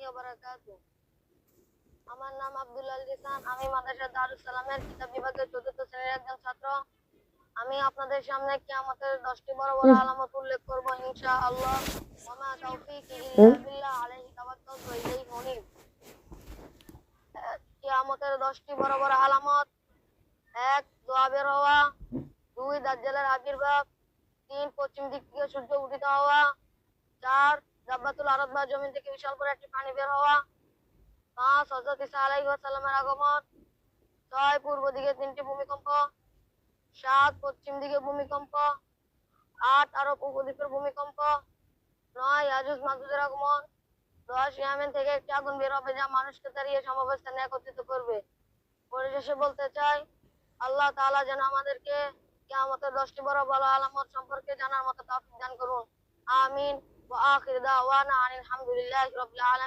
ওয়া বারাকাতুহু। আমার নাম আব্দুল্লাহ লিসান। আমি মাদ্রাসা দারুস সালামের কিতাব বিভাগের চতুর্থ শ্রেণীর একজন ছাত্র। আমি আপনাদের সামনে কিয়ামতের 10টি বড় বড় আলামত উল্লেখ করব ইনশাআল্লাহ। ওয়া মা তাওফীকি ইল্লা বিল্লাহ আলাইহি তাওয়াক্কালতু ওয়া ইলাইহি উনীব। কিয়ামতের 10টি বড় বড় আলামত: 1. ধোঁয়া বের হওয়া, 2. দাজ্জালের আবির্ভাব, 3. পশ্চিম দিক থেকে সূর্য উদিত হওয়া, 4. জাব্বাতুল আরদ বা জমিন থেকে বিশাল করে একটি পানি বের হওয়া, 5. হযরত ঈসা আলাইহিস সালামের আগমন, 6. পূর্ব দিকে 3টি ভূমিকম্প, 7. পশ্চিম দিকে ভূমিকম্প, 8. আরব উপদ্বীপের ভূমিকম্প, 9. ইয়াজুজ মাজুজের আগমন, 10. ইয়েমেন থেকে একটি আগুন বের হবে যা মানুষকে তাড়িয়ে সমবস্থানে একত্রিত করবে। পরিশেষে বলতে চাই, আল্লাহ তাআলা যেন আমাদেরকে কিয়ামতের 10টি বড় বড় আলামত সম্পর্কে জানার মতো তৌফিক দান করুন। আমিন। ওয়া আখির দাওয়ানা আনিল হামদুলিল্লাহি রাব্বিল আলামিন।